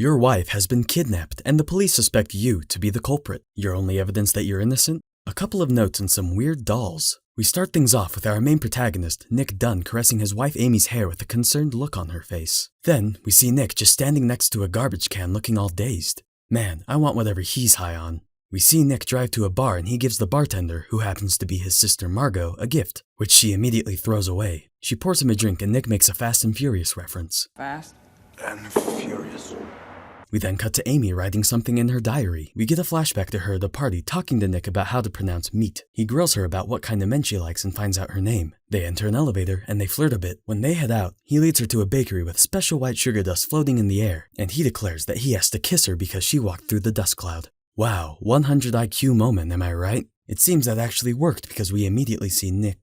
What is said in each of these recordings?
Your wife has been kidnapped, and the police suspect you to be the culprit. Your only evidence that you're innocent? A couple of notes and some weird dolls. We start things off with our main protagonist, Nick Dunn, caressing his wife Amy's hair with a concerned look on her face. Then, we see Nick just standing next to a garbage can looking all dazed. Man, I want whatever he's high on. We see Nick drive to a bar and he gives the bartender, who happens to be his sister Margot, a gift, which she immediately throws away. She pours him a drink and Nick makes a Fast and Furious reference. Fast and Furious. We then cut to Amy writing something in her diary. We get a flashback to her at a party talking to Nick about how to pronounce meat. He grills her about what kind of men she likes and finds out her name. They enter an elevator and they flirt a bit. When they head out, he leads her to a bakery with special white sugar dust floating in the air, and he declares that he has to kiss her because she walked through the dust cloud. Wow, 100 IQ moment, am I right? It seems that actually worked because we immediately see Nick,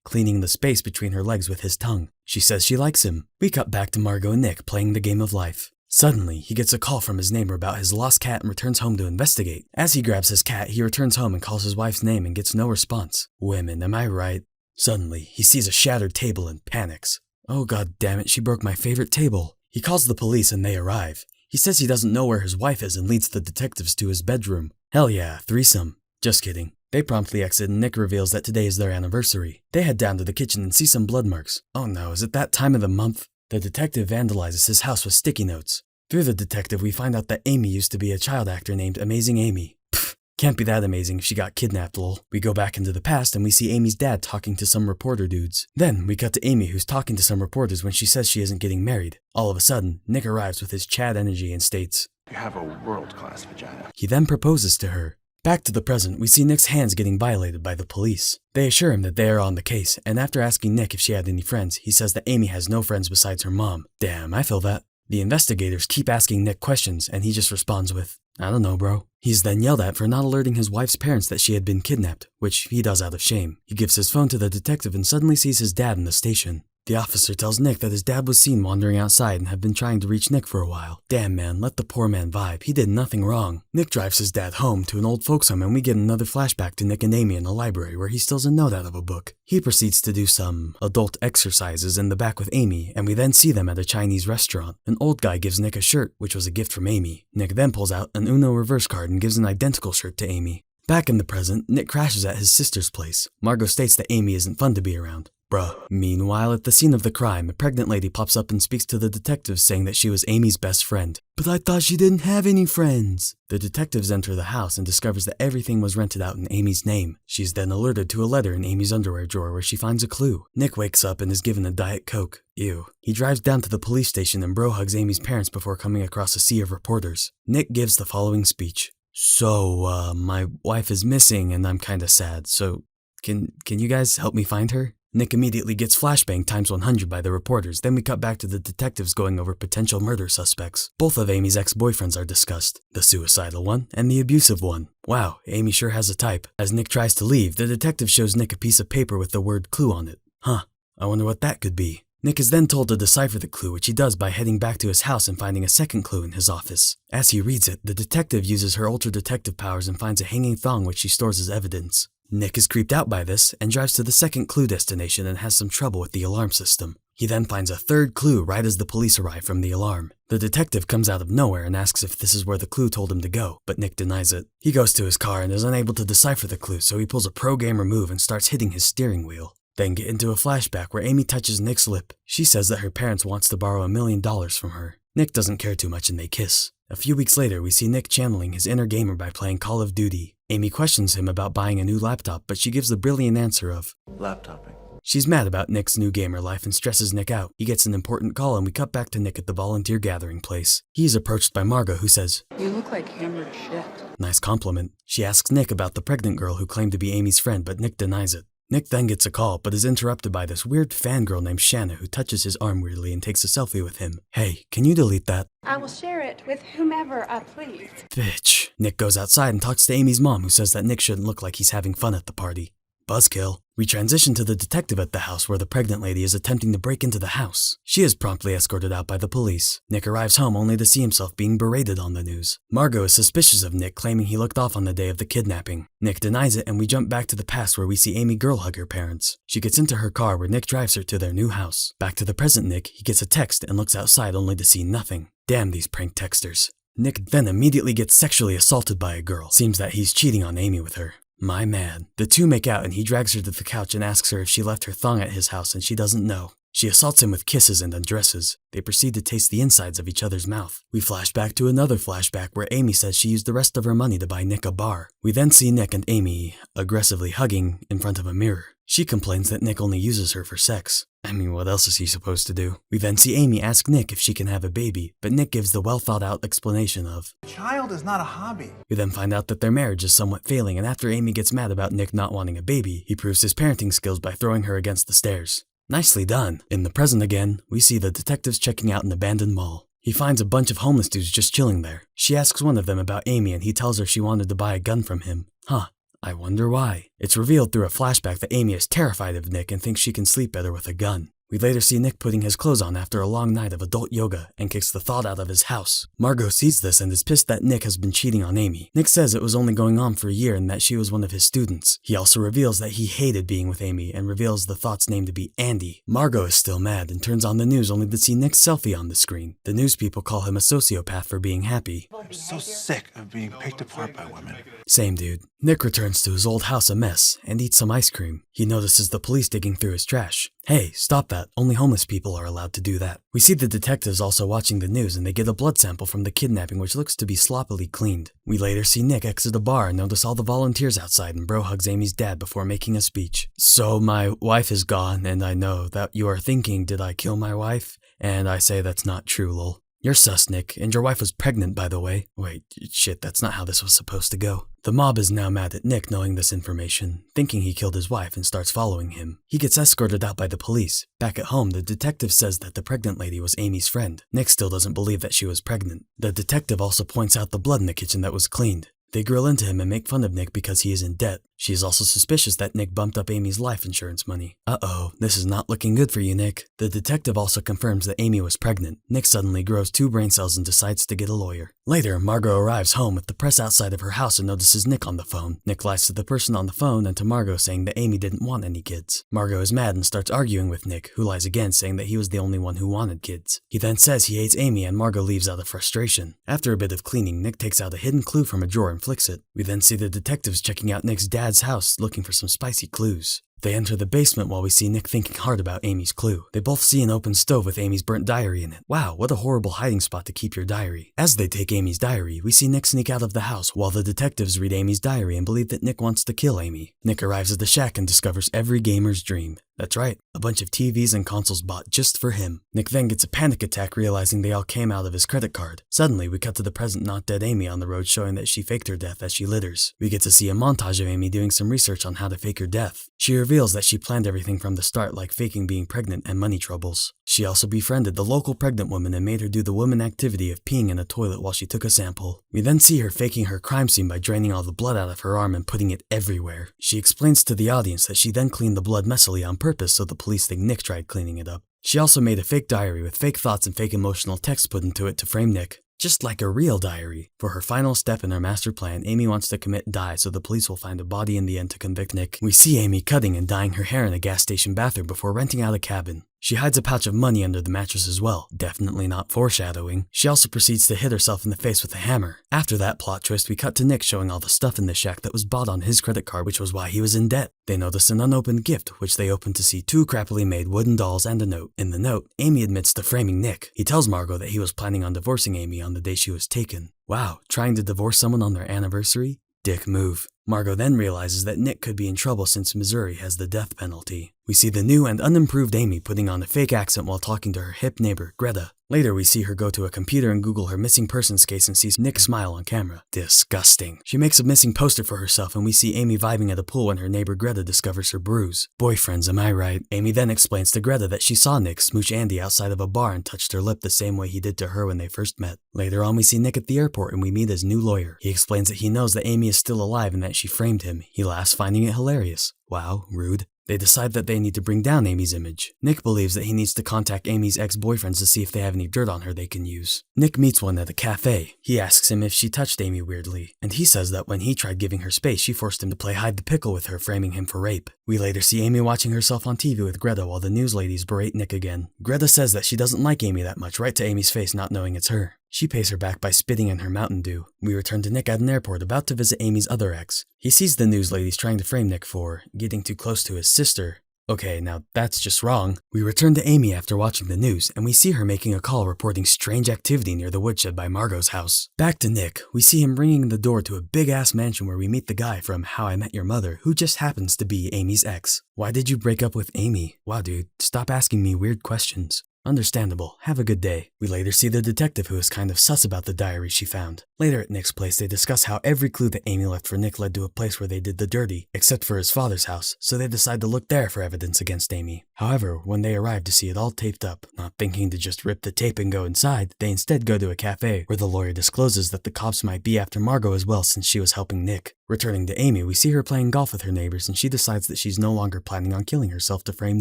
cleaning the space between her legs with his tongue. She says she likes him. We cut back to Margot and Nick playing the game of life. Suddenly, he gets a call from his neighbor about his lost cat and returns home to investigate. As he grabs his cat, he returns home and calls his wife's name and gets no response. Women, am I right? Suddenly, he sees a shattered table and panics. Oh god damn it, she broke my favorite table. He calls the police and they arrive. He says he doesn't know where his wife is and leads the detectives to his bedroom. Hell yeah, threesome. Just kidding. They promptly exit and Nick reveals that today is their anniversary. They head down to the kitchen and see some blood marks. Oh no, is it that time of the month? The detective vandalizes his house with sticky notes. Through the detective, we find out that Amy used to be a child actor named Amazing Amy. Pfft, can't be that amazing if she got kidnapped, lol. We go back into the past and we see Amy's dad talking to some reporter dudes. Then, we cut to Amy who's talking to some reporters when she says she isn't getting married. All of a sudden, Nick arrives with his Chad energy and states, "You have a world-class vagina." He then proposes to her. Back to the present, we see Nick's hands getting violated by the police. They assure him that they are on the case, and after asking Nick if she had any friends, he says that Amy has no friends besides her mom. Damn, I feel that. The investigators keep asking Nick questions, and he just responds with, I don't know, bro. He's then yelled at for not alerting his wife's parents that she had been kidnapped, which he does out of shame. He gives his phone to the detective and suddenly sees his dad in the station. The officer tells Nick that his dad was seen wandering outside and had been trying to reach Nick for a while. Damn man, let the poor man vibe, he did nothing wrong. Nick drives his dad home to an old folks home and we get another flashback to Nick and Amy in the library where he steals a note out of a book. He proceeds to do some adult exercises in the back with Amy and we then see them at a Chinese restaurant. An old guy gives Nick a shirt, which was a gift from Amy. Nick then pulls out an Uno reverse card and gives an identical shirt to Amy. Back in the present, Nick crashes at his sister's place. Margot states that Amy isn't fun to be around. Bruh. Meanwhile, at the scene of the crime, a pregnant lady pops up and speaks to the detectives saying that she was Amy's best friend. But I thought she didn't have any friends. The detectives enter the house and discovers that everything was rented out in Amy's name. She's then alerted to a letter in Amy's underwear drawer where she finds a clue. Nick wakes up and is given a Diet Coke. Ew. He drives down to the police station and bro hugs Amy's parents before coming across a sea of reporters. Nick gives the following speech. So, my wife is missing and I'm kinda sad, so can you guys help me find her? Nick immediately gets flashbanged times 100 by the reporters, then we cut back to the detectives going over potential murder suspects. Both of Amy's ex-boyfriends are discussed, the suicidal one and the abusive one. Wow, Amy sure has a type. As Nick tries to leave, the detective shows Nick a piece of paper with the word clue on it. Huh, I wonder what that could be. Nick is then told to decipher the clue, which he does by heading back to his house and finding a second clue in his office. As he reads it, the detective uses her ultra-detective powers and finds a hanging thong which she stores as evidence. Nick is creeped out by this and drives to the second clue destination and has some trouble with the alarm system. He then finds a third clue right as the police arrive from the alarm. The detective comes out of nowhere and asks if this is where the clue told him to go, but Nick denies it. He goes to his car and is unable to decipher the clue, so he pulls a pro-gamer move and starts hitting his steering wheel. Then get into a flashback where Amy touches Nick's lip. She says that her parents wants to borrow $1 million from her. Nick doesn't care too much and they kiss. A few weeks later, we see Nick channeling his inner gamer by playing Call of Duty. Amy questions him about buying a new laptop, but she gives the brilliant answer of Laptopping. She's mad about Nick's new gamer life and stresses Nick out. He gets an important call and we cut back to Nick at the volunteer gathering place. He is approached by Margot who says, You look like hammered shit. Nice compliment. She asks Nick about the pregnant girl who claimed to be Amy's friend, but Nick denies it. Nick then gets a call, but is interrupted by this weird fangirl named Shanna who touches his arm weirdly and takes a selfie with him. Hey, can you delete that? I will share it with whomever I please. Bitch. Nick goes outside and talks to Amy's mom who says that Nick shouldn't look like he's having fun at the party. Buzzkill. We transition to the detective at the house where the pregnant lady is attempting to break into the house. She is promptly escorted out by the police. Nick arrives home only to see himself being berated on the news. Margot is suspicious of Nick, claiming he looked off on the day of the kidnapping. Nick denies it and we jump back to the past where we see Amy girl hug her parents. She gets into her car where Nick drives her to their new house. Back to the present Nick, he gets a text and looks outside only to see nothing. Damn these prank texters. Nick then immediately gets sexually assaulted by a girl. Seems that he's cheating on Amy with her. My man. The two make out and he drags her to the couch and asks her if she left her thong at his house and she doesn't know. She assaults him with kisses and undresses. They proceed to taste the insides of each other's mouth. We flash back to another flashback where Amy says she used the rest of her money to buy Nick a bar. We then see Nick and Amy aggressively hugging in front of a mirror. She complains that Nick only uses her for sex. I mean, what else is he supposed to do? We then see Amy ask Nick if she can have a baby, but Nick gives the well-thought-out explanation of, A child is not a hobby. We then find out that their marriage is somewhat failing, and after Amy gets mad about Nick not wanting a baby, he proves his parenting skills by throwing her against the stairs. Nicely done. In the present again, we see the detectives checking out an abandoned mall. He finds a bunch of homeless dudes just chilling there. She asks one of them about Amy and he tells her she wanted to buy a gun from him. Huh. I wonder why. It's revealed through a flashback that Amy is terrified of Nick and thinks she can sleep better with a gun. We later see Nick putting his clothes on after a long night of adult yoga and kicks the thought out of his house. Margot sees this and is pissed that Nick has been cheating on Amy. Nick says it was only going on for a year and that she was one of his students. He also reveals that he hated being with Amy and reveals the thought's name to be Andy. Margot is still mad and turns on the news only to see Nick's selfie on the screen. The news people call him a sociopath for being happy. I'm so sick of being picked apart by women. Same dude. Nick returns to his old house a mess and eats some ice cream. He notices the police digging through his trash. Hey, stop that. Only homeless people are allowed to do that. We see the detectives also watching the news and they get a blood sample from the kidnapping which looks to be sloppily cleaned. We later see Nick exit a bar and notice all the volunteers outside and bro hugs Amy's dad before making a speech. So my wife is gone and I know that you are thinking, did I kill my wife? And I say that's not true, lol. You're sus, Nick, and your wife was pregnant, by the way. Wait, shit, that's not how this was supposed to go. The mob is now mad at Nick knowing this information, thinking he killed his wife and starts following him. He gets escorted out by the police. Back at home, the detective says that the pregnant lady was Amy's friend. Nick still doesn't believe that she was pregnant. The detective also points out the blood in the kitchen that was cleaned. They grill into him and make fun of Nick because he is in debt. She is also suspicious that Nick bumped up Amy's life insurance money. Uh-oh, this is not looking good for you, Nick. The detective also confirms that Amy was pregnant. Nick suddenly grows 2 brain cells and decides to get a lawyer. Later, Margot arrives home with the press outside of her house and notices Nick on the phone. Nick lies to the person on the phone and to Margot saying that Amy didn't want any kids. Margot is mad and starts arguing with Nick, who lies again saying that he was the only one who wanted kids. He then says he hates Amy and Margot leaves out of frustration. After a bit of cleaning, Nick takes out a hidden clue from a drawer and flicks it. We then see the detectives checking out Nick's dad's house looking for some spicy clues. They enter the basement while we see Nick thinking hard about Amy's clue. They both see an open stove with Amy's burnt diary in it. Wow, what a horrible hiding spot to keep your diary. As they take Amy's diary, we see Nick sneak out of the house while the detectives read Amy's diary and believe that Nick wants to kill Amy. Nick arrives at the shack and discovers every gamer's dream. That's right, a bunch of TVs and consoles bought just for him. Nick then gets a panic attack realizing they all came out of his credit card. Suddenly, we cut to the present not dead Amy on the road showing that she faked her death as she litters. We get to see a montage of Amy doing some research on how to fake her death. She reveals that she planned everything from the start, like faking being pregnant and money troubles. She also befriended the local pregnant woman and made her do the woman activity of peeing in a toilet while she took a sample. We then see her faking her crime scene by draining all the blood out of her arm and putting it everywhere. She explains to the audience that she then cleaned the blood messily on purpose so the police think Nick tried cleaning it up. She also made a fake diary with fake thoughts and fake emotional text put into it to frame Nick. Just like a real diary. For her final step in her master plan, Amy wants to commit die so the police will find a body in the end to convict Nick. We see Amy cutting and dyeing her hair in a gas station bathroom before renting out a cabin. She hides a pouch of money under the mattress as well. Definitely not foreshadowing. She also proceeds to hit herself in the face with a hammer. After that plot twist, we cut to Nick showing all the stuff in the shack that was bought on his credit card, which was why he was in debt. They notice an unopened gift, which they open to see 2 crappily made wooden dolls and a note. In the note, Amy admits to framing Nick. He tells Margot that he was planning on divorcing Amy on the day she was taken. Wow, trying to divorce someone on their anniversary? Dick move. Margot then realizes that Nick could be in trouble since Missouri has the death penalty. We see the new and unimproved Amy putting on a fake accent while talking to her hip neighbor, Greta. Later, we see her go to a computer and Google her missing persons case and sees Nick smile on camera. Disgusting. She makes a missing poster for herself and we see Amy vibing at a pool when her neighbor Greta discovers her bruise. Boyfriends, am I right? Amy then explains to Greta that she saw Nick smooch Andy outside of a bar and touched her lip the same way he did to her when they first met. Later on, we see Nick at the airport and we meet his new lawyer. He explains that he knows that Amy is still alive and that she framed him. He laughs, finding it hilarious. Wow, rude. They decide that they need to bring down Amy's image. Nick believes that he needs to contact Amy's ex-boyfriends to see if they have any dirt on her they can use. Nick meets one at a cafe. He asks him if she touched Amy weirdly, and he says that when he tried giving her space, she forced him to play hide the pickle with her, framing him for rape. We later see Amy watching herself on TV with Greta while the news ladies berate Nick again. Greta says that she doesn't like Amy that much, right to Amy's face, not knowing it's her. She pays her back by spitting in her Mountain Dew. We return to Nick at an airport about to visit Amy's other ex. He sees the news ladies trying to frame Nick for getting too close to his sister. Okay, now that's just wrong. We return to Amy after watching the news, and we see her making a call reporting strange activity near the woodshed by Margot's house. Back to Nick, we see him ringing the door to a big-ass mansion where we meet the guy from How I Met Your Mother, who just happens to be Amy's ex. Why did you break up with Amy? Wow, dude, stop asking me weird questions. Understandable. Have a good day. We later see the detective who is kind of sus about the diary she found. Later at Nick's place, they discuss how every clue that Amy left for Nick led to a place where they did the dirty, except for his father's house, so they decide to look there for evidence against Amy. However, when they arrive to see it all taped up, not thinking to just rip the tape and go inside, they instead go to a cafe where the lawyer discloses that the cops might be after Margot as well since she was helping Nick. Returning to Amy, we see her playing golf with her neighbors and she decides that she's no longer planning on killing herself to frame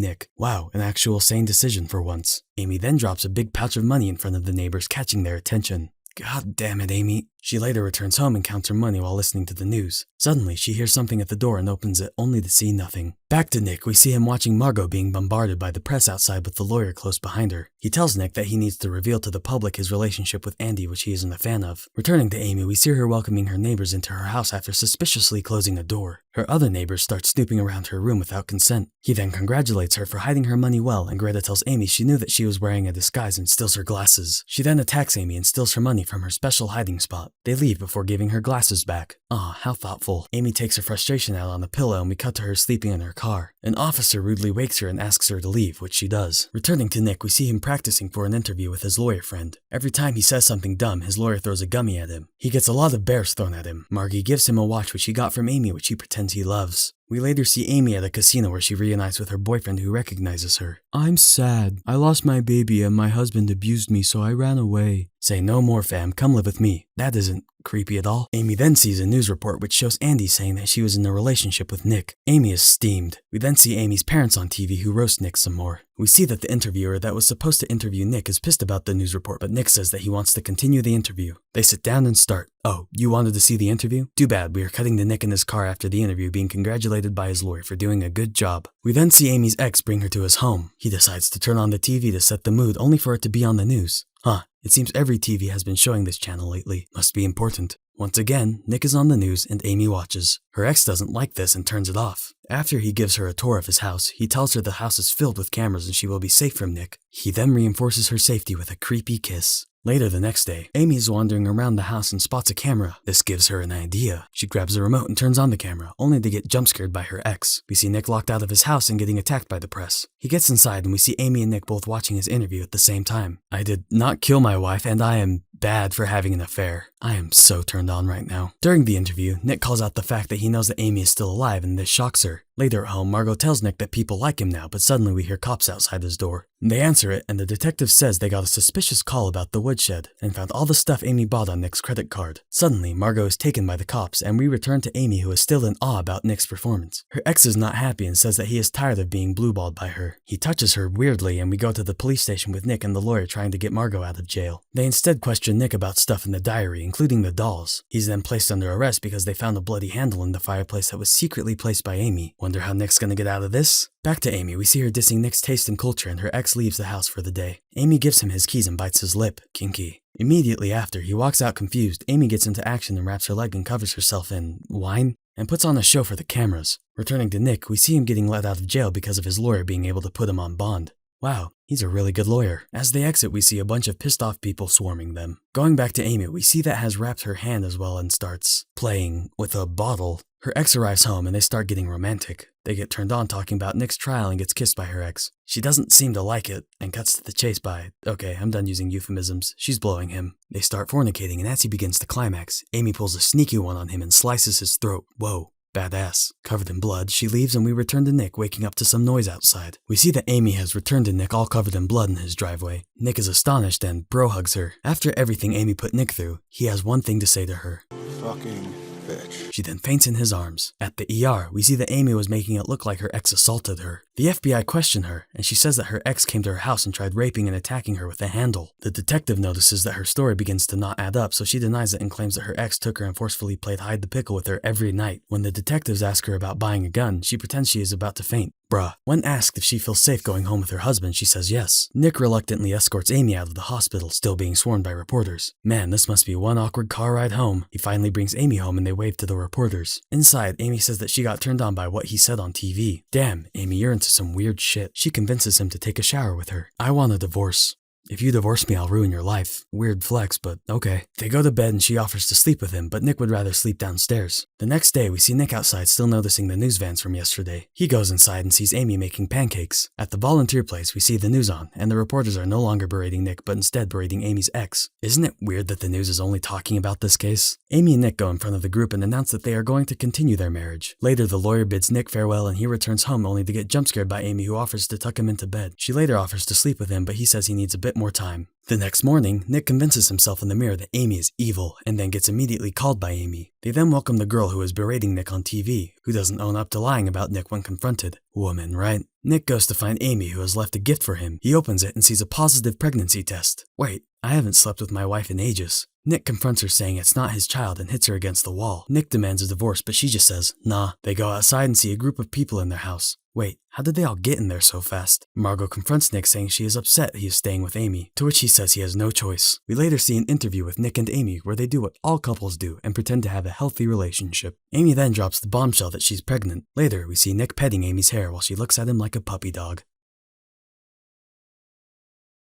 Nick. Wow, an actual sane decision for once. Amy then drops a big pouch of money in front of the neighbors, catching their attention. God damn it, Amy. She later returns home and counts her money while listening to the news. Suddenly, she hears something at the door and opens it, only to see nothing. Back to Nick, we see him watching Margot being bombarded by the press outside with the lawyer close behind her. He tells Nick that he needs to reveal to the public his relationship with Andy, which he isn't a fan of. Returning to Amy, we see her welcoming her neighbors into her house after suspiciously closing a door. Her other neighbors start snooping around her room without consent. He then congratulates her for hiding her money well, and Greta tells Amy she knew that she was wearing a disguise and steals her glasses. She then attacks Amy and steals her money from her special hiding spot. They leave before giving her glasses back. Aw, how thoughtful. Amy takes her frustration out on the pillow and we cut to her sleeping in her car. An officer rudely wakes her and asks her to leave, which she does. Returning to Nick, we see him practicing for an interview with his lawyer friend. Every time he says something dumb, his lawyer throws a gummy at him. He gets a lot of bears thrown at him. Margie gives him a watch which he got from Amy, which he pretends he loves. We later see Amy at a casino where she reunites with her boyfriend who recognizes her. I'm sad. I lost my baby and my husband abused me, so I ran away. Say no more, fam. Come live with me. That isn't creepy at all. Amy then sees a news report which shows Andy saying that she was in a relationship with Nick. Amy is steamed. We then see Amy's parents on TV who roast Nick some more. We see that the interviewer that was supposed to interview Nick is pissed about the news report, but Nick says that he wants to continue the interview. They sit down and start. Oh, you wanted to see the interview? Too bad, we are cutting to Nick in his car after the interview being congratulated by his lawyer for doing a good job. We then see Amy's ex bring her to his home. He decides to turn on the TV to set the mood, only for it to be on the news. Huh, it seems every TV has been showing this channel lately. Must be important. Once again, Nick is on the news and Amy watches. Her ex doesn't like this and turns it off. After he gives her a tour of his house, he tells her the house is filled with cameras and she will be safe from Nick. He then reinforces her safety with a creepy kiss. Later the next day, Amy is wandering around the house and spots a camera. This gives her an idea. She grabs the remote and turns on the camera, only to get jump-scared by her ex. We see Nick locked out of his house and getting attacked by the press. He gets inside and we see Amy and Nick both watching his interview at the same time. I did not kill my wife and I am bad for having an affair. I am so turned on right now. During the interview, Nick calls out the fact that he knows that Amy is still alive and this shocks her. Later at home, Margot tells Nick that people like him now, but suddenly we hear cops outside his door. They answer it, and the detective says they got a suspicious call about the woodshed, and found all the stuff Amy bought on Nick's credit card. Suddenly, Margot is taken by the cops, and we return to Amy who is still in awe about Nick's performance. Her ex is not happy and says that he is tired of being blueballed by her. He touches her weirdly, and we go to the police station with Nick and the lawyer trying to get Margot out of jail. They instead question Nick about stuff in the diary, including the dolls. He's then placed under arrest because they found a bloody handle in the fireplace that was secretly placed by Amy. Wonder how Nick's gonna get out of this? Back to Amy, we see her dissing Nick's taste and culture and her ex leaves the house for the day. Amy gives him his keys and bites his lip. Kinky. Immediately after, he walks out confused. Amy gets into action and wraps her leg and covers herself in wine and puts on a show for the cameras. Returning to Nick, we see him getting let out of jail because of his lawyer being able to put him on bond. Wow, he's a really good lawyer. As they exit, we see a bunch of pissed off people swarming them. Going back to Amy, we see that has wrapped her hand as well and starts playing with a bottle. Her ex arrives home and they start getting romantic. They get turned on talking about Nick's trial and gets kissed by her ex. She doesn't seem to like it and cuts to the chase by, okay, I'm done using euphemisms, she's blowing him. They start fornicating and as he begins to climax, Amy pulls a sneaky one on him and slices his throat. Whoa. Badass. Covered in blood, she leaves and we return to Nick waking up to some noise outside. We see that Amy has returned to Nick all covered in blood in his driveway. Nick is astonished and bro hugs her. After everything Amy put Nick through, he has one thing to say to her. Fucking bitch. She then faints in his arms. At the ER, we see that Amy was making it look like her ex assaulted her. The FBI question her, and she says that her ex came to her house and tried raping and attacking her with a handle. The detective notices that her story begins to not add up, so she denies it and claims that her ex took her and forcefully played hide the pickle with her every night. When the detectives ask her about buying a gun, she pretends she is about to faint. Bruh. When asked if she feels safe going home with her husband, she says yes. Nick reluctantly escorts Amy out of the hospital, still being swarmed by reporters. Man, this must be one awkward car ride home. He finally brings Amy home and they wave to the reporters. Inside, Amy says that she got turned on by what he said on TV. Damn, Amy, you're into some weird shit. She convinces him to take a shower with her. I want a divorce. If you divorce me, I'll ruin your life. Weird flex, but okay. They go to bed and she offers to sleep with him, but Nick would rather sleep downstairs. The next day, we see Nick outside still noticing the news vans from yesterday. He goes inside and sees Amy making pancakes. At the volunteer place, we see the news on, and the reporters are no longer berating Nick, but instead berating Amy's ex. Isn't it weird that the news is only talking about this case? Amy and Nick go in front of the group and announce that they are going to continue their marriage. Later, the lawyer bids Nick farewell and he returns home only to get jump scared by Amy, who offers to tuck him into bed. She later offers to sleep with him, but he says he needs a bit more time. The next morning, Nick convinces himself in the mirror that Amy is evil, and then gets immediately called by Amy. They then welcome the girl who is berating Nick on TV, who doesn't own up to lying about Nick when confronted. Woman, right? Nick goes to find Amy, who has left a gift for him. He opens it and sees a positive pregnancy test. Wait, I haven't slept with my wife in ages. Nick confronts her saying it's not his child and hits her against the wall. Nick demands a divorce, but she just says, nah. They go outside and see a group of people in their house. Wait, how did they all get in there so fast? Margot confronts Nick saying she is upset he is staying with Amy, to which he says he has no choice. We later see an interview with Nick and Amy where they do what all couples do and pretend to have a healthy relationship. Amy then drops the bombshell that she's pregnant. Later, we see Nick petting Amy's hair while she looks at him like a puppy dog.